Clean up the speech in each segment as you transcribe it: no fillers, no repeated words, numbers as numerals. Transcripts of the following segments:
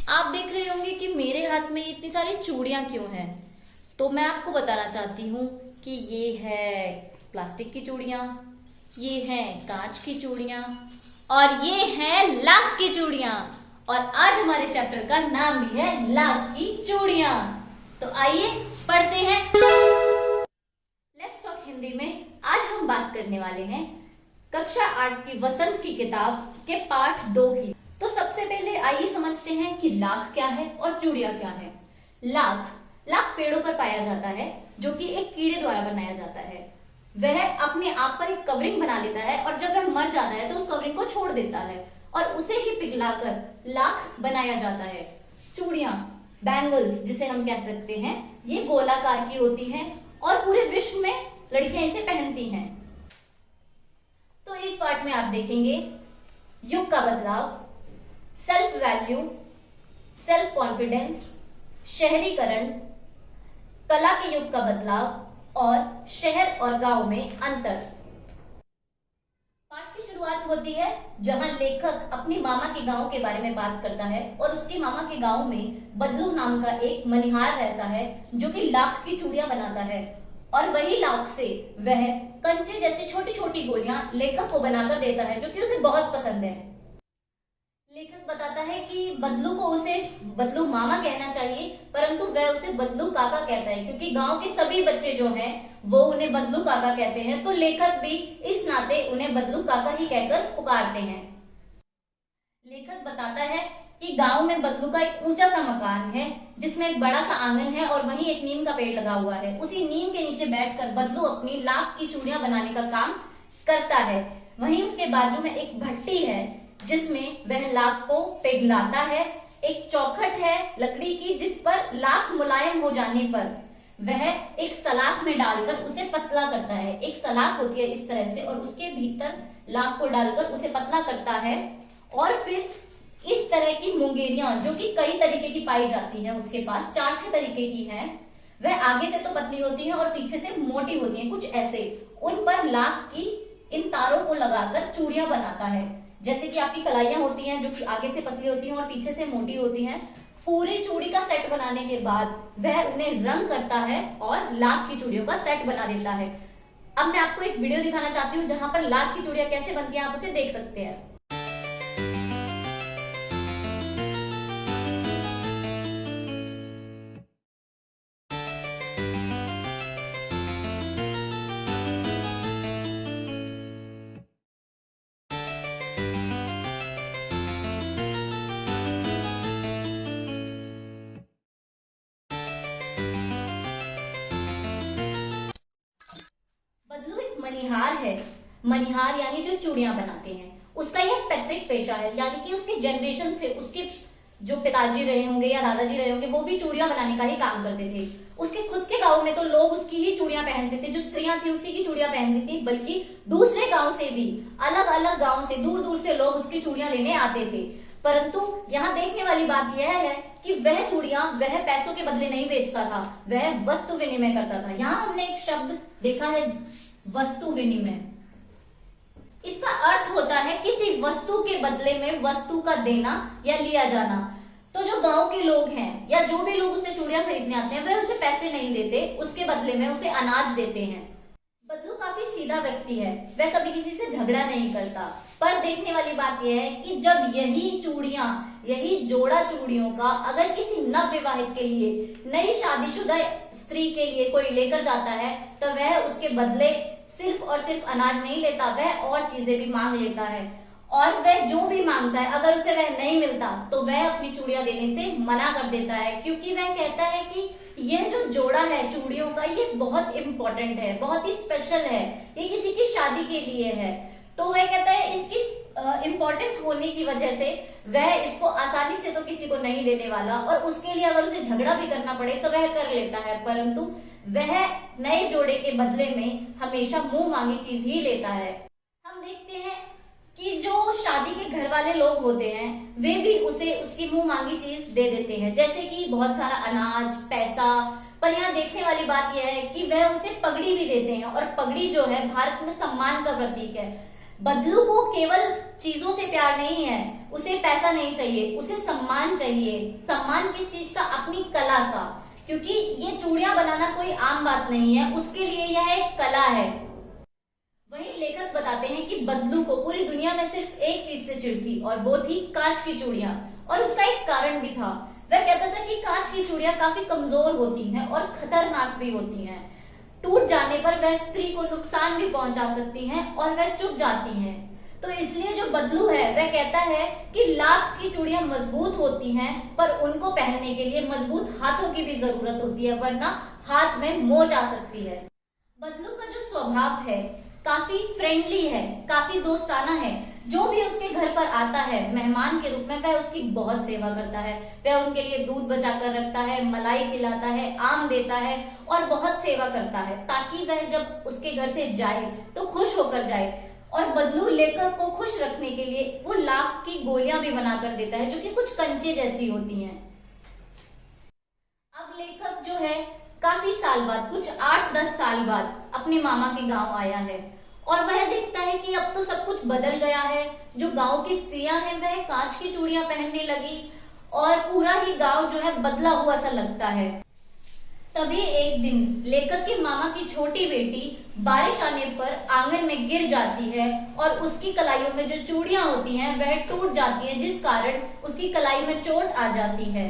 आप देख रहे होंगे कि मेरे हाथ में इतनी सारी चूड़ियां क्यों हैं। तो मैं आपको बताना चाहती हूँ कि ये है प्लास्टिक की चूड़ियां, ये हैं कांच की चूड़ियां और ये हैं लाख की चूड़ियां। और आज हमारे चैप्टर का नाम भी है लाख की चूड़ियां। तो आइए पढ़ते हैं। लेट्स टॉक हिंदी में। आज हम बात करने वाले हैं कक्षा 8 की वसंत की किताब के पाठ 2 की। तो सबसे पहले आइए समझते हैं कि लाख क्या है और चूड़ियां क्या है। लाख लाख पेड़ों पर पाया जाता है, जो कि एक कीड़े द्वारा बनाया जाता है। वह अपने आप पर एक कवरिंग बना लेता है और जब वह मर जाता है तो उस कवरिंग को छोड़ देता है और उसे ही पिघलाकर लाख बनाया जाता है। चूड़ियां, बैंगल्स जिसे हम कह सकते हैं, ये गोलाकार की होती हैं और पूरे विश्व में लड़कियां इसे पहनती हैं। तो इस पाठ में आप देखेंगे युग का बदलाव, सेल्फ वैल्यू, सेल्फ कॉन्फिडेंस, शहरीकरण, कला के युग का बदलाव और शहर और गांव में अंतर। पाठ की शुरुआत होती है जहां लेखक अपनी मामा के गांव के बारे में बात करता है और उसके मामा के गांव में बदलू नाम का एक मनिहार रहता है जो कि लाख की चूड़ियां बनाता है और वही लाख से वह कंचे जैसी छोटी छोटी गोलियां लेखक को बनाकर देता है जो कि उसे बहुत पसंद है। लेखक बताता है कि बदलू को उसे बदलू मामा कहना चाहिए, परंतु वह उसे बदलू काका कहता है क्योंकि गांव के सभी बच्चे जो हैं वो उन्हें बदलू काका कहते हैं। तो लेखक भी इस नाते उन्हें बदलू काका ही कहकर पुकारते हैं। लेखक बताता है कि गांव में बदलू का एक ऊंचा सा मकान है जिसमें एक बड़ा सा आंगन है और वहीं एक नीम का पेड़ लगा हुआ है। उसी नीम के नीचे बैठकर बदलू अपनी लाख की चूड़ियां बनाने का काम करता है। वहीं उसके बाजू में एक भट्टी है जिसमें वह लाख को पिघलाता है। एक चौखट है लकड़ी की जिस पर लाख मुलायम हो जाने पर वह एक सलाख में डालकर उसे पतला करता है। एक सलाख होती है इस तरह से और उसके भीतर लाख को डालकर उसे पतला करता है और फिर इस तरह की मुंगेरियां जो कि कई तरीके की पाई जाती है, उसके पास 4-6 तरीके की हैं। वह आगे से तो पतली होती है और पीछे से मोटी होती है, कुछ ऐसे। उन पर लाख की इन तारों को लगाकर चूड़ियां बनाता है। जैसे कि आपकी कलाइयां होती हैं जो कि आगे से पतली होती हैं और पीछे से मोटी होती हैं। पूरी चूड़ी का सेट बनाने के बाद वह उन्हें रंग करता है और लाख की चूड़ियों का सेट बना देता है। अब मैं आपको एक वीडियो दिखाना चाहती हूँ जहां पर लाख की चूड़ियां कैसे बनती हैं, आप उसे देख सकते हैं। बदलू एक मनिहार है। मनिहार यानी जो चूड़ियां बनाते हैं, उसका यह पैतृक पेशा है, यानी कि उसके जनरेशन से उसके जो पिताजी रहे होंगे या दादाजी रहे होंगे वो भी चूड़ियां बनाने का ही काम करते थे। उसके खुद के गांव में तो लोग उसकी ही चूड़ियां पहनते थे, जो स्त्रियां थी उसी की चूड़ियां पहनती थी, बल्कि दूसरे गांव से भी, अलग अलग गांव से, दूर दूर से लोग उसकी चूड़ियां लेने आते थे। परंतु यहाँ देखने वाली बात यह है कि वह चूड़ियां वह पैसों के बदले नहीं बेचता था, वह वस्तु विनिमय करता था। यहाँ हमने एक शब्द देखा है, वस्तु विनिमय। इसका अर्थ होता है किसी वस्तु के बदले में वस्तु का देना या लिया जाना। तो जो गांव के लोग हैं या जो भी लोग उससे चूड़ियां खरीदने आते हैं वह उसे पैसे नहीं देते, उसके बदले में उसे अनाज देते हैं। बदलू काफी सीधा व्यक्ति है, वह कभी किसी से झगड़ा नहीं करता। पर देखने वाली बात यह है कि जब यही चूड़ियां, यही जोड़ा चूड़ियों का अगर किसी नवविवाहित के लिए, नई शादीशुदा स्त्री के लिए कोई लेकर जाता है तो वह उसके बदले सिर्फ और सिर्फ अनाज नहीं लेता, वह और चीजें भी मांग लेता है। और वह जो भी मांगता है अगर उसे वह नहीं मिलता तो वह अपनी चूड़ियां देने से मना कर देता है, क्योंकि वह कहता है कि यह जो जोड़ा है चूड़ियों का ये बहुत इंपॉर्टेंट है, बहुत ही स्पेशल है, ये किसी की शादी के लिए है। तो वह कहता है इसकी इंपॉर्टेंस होने की वजह से वह इसको आसानी से तो किसी को नहीं देने वाला, और उसके लिए अगर उसे झगड़ा भी करना पड़े तो वह कर लेता है, परंतु वह नए जोड़े के बदले में हमेशा मुंह मांगी चीज ही लेता है। हम देखते हैं कि जो शादी के घर वाले लोग होते हैं वे भी उसे उसकी मुंह मांगी चीज दे देते हैं, जैसे कि बहुत सारा अनाज, पैसा। पर यहाँ देखने वाली बात यह है कि वह उसे पगड़ी भी देते हैं, और पगड़ी जो है भारत में सम्मान का प्रतीक है। बदलू को केवल चीजों से प्यार नहीं है, उसे पैसा नहीं चाहिए, उसे सम्मान चाहिए। सम्मान किस चीज का? अपनी कला का, क्योंकि ये चूड़ियां बनाना कोई आम बात नहीं है, उसके लिए यह एक कला है। वहीं लेखक बताते हैं कि बदलू को पूरी दुनिया में सिर्फ एक चीज से चिढ़ थी, और वो थी कांच की चूड़ियां। और उसका एक कारण भी था। वह कहता था कि कांच की चूड़ियां काफी कमजोर होती हैं और खतरनाक भी होती हैं। टूट जाने पर वह स्त्री को नुकसान भी पहुंचा सकती हैं और वह चुप जाती हैं। तो इसलिए जो बदलू है वह कहता है कि लाख की चूड़ियां मजबूत होती हैं, पर उनको पहनने के लिए मजबूत हाथों की भी जरूरत होती है, वरना हाथ में मोच आ सकती है। बदलू का जो स्वभाव है काफी फ्रेंडली है, काफी दोस्ताना है। जो भी उसके घर पर आता है मेहमान के रूप में, वह उसकी बहुत सेवा करता है। वह उनके लिए दूध बचा कर रखता है, मलाई खिलाता है, आम देता है और बहुत सेवा करता है, ताकि वह जब उसके घर से जाए तो खुश होकर जाए। और बदलू लेखक को खुश रखने के लिए वो लाख की गोलियां भी बनाकर देता है, जो कि कुछ कंचे जैसी होती हैं। अब लेखक जो है काफी साल बाद, कुछ 8-10 साल बाद अपने मामा के गांव आया है, और वह देखता है कि अब तो सब कुछ बदल गया है। जो गांव की स्त्रियां हैं वह कांच की चूड़ियां पहनने लगी, और पूरा ही गांव जो है बदला हुआ सा लगता है। तभी एक दिन लेखक के मामा की छोटी बेटी बारिश आने पर आंगन में गिर जाती है, और उसकी कलाइयों में जो चूड़ियां होती हैं वह टूट जाती हैं, जिस कारण उसकी कलाई में चोट आ जाती है।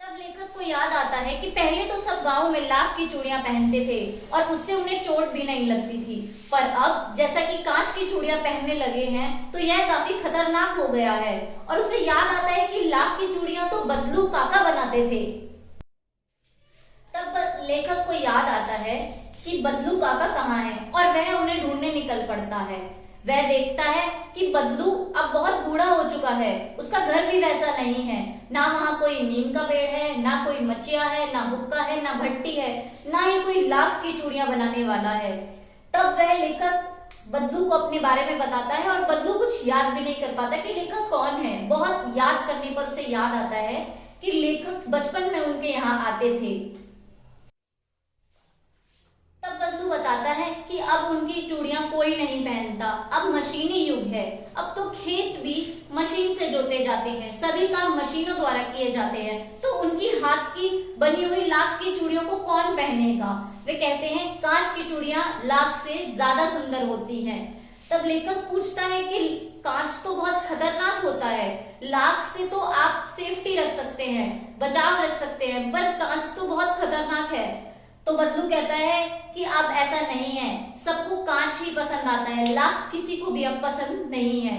तब लेखक को याद आता है कि पहले तो सब गांव में लाख की चूड़ियां पहनते थे और उससे उन्हें चोट भी नहीं लगती थी, पर अब जैसा कि कांच की चूड़ियां पहनने लगे हैं तो यह काफी खतरनाक हो गया है। और उसे याद आता है कि लाख की चूड़ियां तो बदलू काका बनाते थे। तब लेखक को याद आता है कि बदलू काका कहाँ है, और वह उन्हें ढूंढने निकल पड़ता है। वह देखता है कि बदलू अब बहुत बूढ़ा हो चुका है, उसका घर भी वैसा नहीं है, ना वहां कोई नीम का पेड़ है, ना कोई मचिया है, ना हुक्का है, ना भट्टी है, ना ही कोई लाख की चूड़ियां बनाने वाला है। तब वह लेखक बदलू को अपने बारे में बताता है, और बदलू कुछ याद भी नहीं कर पाता कि लेखक कौन है। बहुत याद करने पर उसे याद आता है कि लेखक बचपन में उनके यहाँ आते थे। तब बदलू बताता है कि अब उनकी चूड़ियां कोई नहीं पहनता, अब मशीनी युग है। अब तो खेत भी मशीन से जोते जाते हैं, सभी काम मशीनों द्वारा किए जाते हैं, तो उनकी हाथ की बनी हुई लाख की चूड़ियों को कौन पहनेगा। वे कहते हैं कांच की चूड़ियां लाख से ज्यादा सुंदर होती हैं। तब लेखक पूछता है कि कांच तो बहुत खतरनाक होता है, लाख से तो आप सेफ्टी रख सकते हैं, बचाव रख सकते हैं, पर कांच तो बहुत खतरनाक है। तो बदलू कहता है कि अब ऐसा नहीं है, सबको कांच ही पसंद आता है, लाख किसी को भी अब पसंद नहीं है।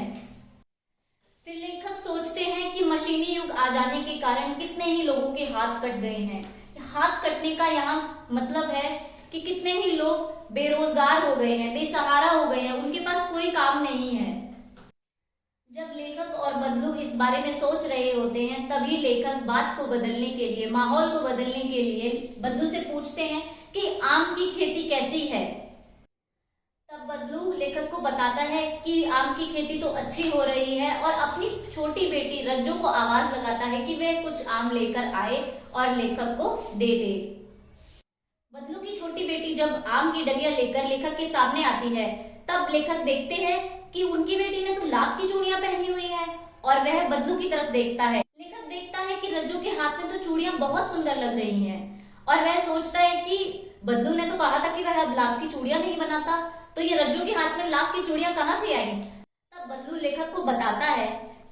फिर लेखक सोचते हैं कि मशीनी युग आ जाने के कारण कितने ही लोगों के हाथ कट गए हैं। हाथ कटने का यहाँ मतलब है कि कितने ही लोग बेरोजगार हो गए हैं, बेसहारा हो गए हैं, उनके पास कोई काम नहीं है। जब लेखक और बदलू इस बारे में सोच रहे होते हैं, तभी लेखक बात को बदलने के लिए, माहौल को बदलने के लिए बदलू से पूछते हैं कि आम की खेती कैसी है। तब बदलू लेखक को बताता है कि आम की खेती तो अच्छी हो रही है, और अपनी छोटी बेटी रज्जू को आवाज लगाता है कि वे कुछ आम लेकर आए और लेखक को दे दे। बदलू की छोटी बेटी जब आम की डलियां लेकर लेखक के सामने आती है, तब लेखक देखते हैं कि उनकी बेटी ने तो लाख की चूड़ियां पहनी हुई है, और वह बदलू की तरफ देखता है। लेखक देखता है कि रज्जू के हाथ में तो चूड़ियां बहुत सुंदर लग रही हैं, और वह सोचता है कि बदलू ने तो कहा था कि वह अब लाख की चूड़ियां नहीं बनाता, तो ये रज्जू के हाथ में लाख की चूड़ियां कहाँ से आई। तब बदलू लेखक को बताता है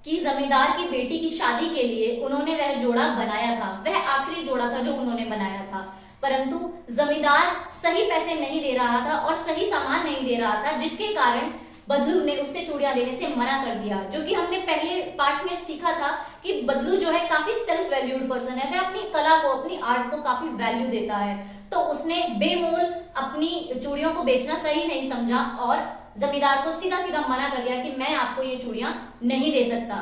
कि जमींदार की बेटी की शादी के लिए उन्होंने वह जोड़ा बनाया था, वह आखिरी जोड़ा था जो उन्होंने बनाया था, परंतु जमींदार सही पैसे नहीं दे रहा था और सही सामान नहीं दे रहा था, जिसके कारण बदलू ने उससे चूड़ियां देने से मना कर दिया। जो कि हमने पहले पार्ट में सीखा था कि बदलू जो है काफी सेल्फ वैल्यूड पर्सन है, वह अपनी कला को, अपनी आर्ट को काफी वैल्यू देता है, तो उसने बेमोल अपनी चूड़ियों को बेचना सही नहीं समझा और जमींदार को सीधा सीधा मना कर दिया कि मैं आपको ये चूड़ियां नहीं दे सकता।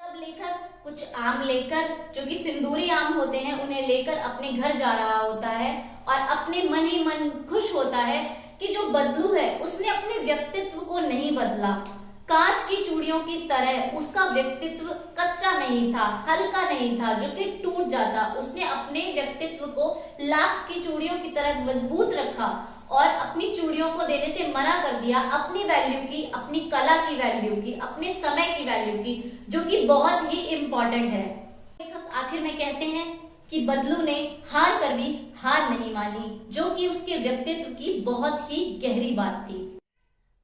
तब लेखक कुछ आम लेकर, जो कि सिंदूरी आम होते हैं, उन्हें लेकर अपने घर जा रहा होता है, और अपने मन ही मन खुश होता है कि जो बदलू है उसने अपने व्यक्तित्व को नहीं बदला। कांच की चूड़ियों की तरह उसका व्यक्तित्व कच्चा नहीं था, हल्का नहीं था जो कि टूट जाता। उसने अपने व्यक्तित्व को लाख की चूड़ियों की तरह मजबूत रखा, और अपनी चूड़ियों को देने से मना कर दिया, अपनी वैल्यू की, अपनी कला की वैल्यू की, अपने समय की वैल्यू की, जो कि बहुत ही इंपॉर्टेंट है। लेखक आखिर में कहते हैं कि बदलू ने हार कर भी हार नहीं मानी, जो कि उसके व्यक्तित्व की बहुत ही गहरी बात थी।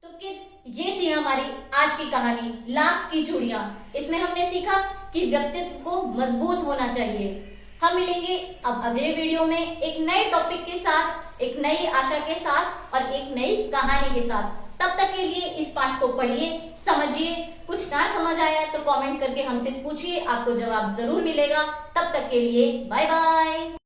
तो किड्स, ये थी हमारी आज की कहानी लाख की चूड़ियां। इसमें हमने सीखा कि व्यक्तित्व को मजबूत होना चाहिए। हम मिलेंगे अब अगले वीडियो में एक नए टॉपिक के साथ, एक नई आशा के साथ और एक नई कहानी के साथ। तब तक के लिए इस पाठ को पढ़िए, समझिए। कुछ ना समझ आया तो कमेंट करके हमसे पूछिए, आपको जवाब जरूर मिलेगा। तब तक के लिए बाय बाय।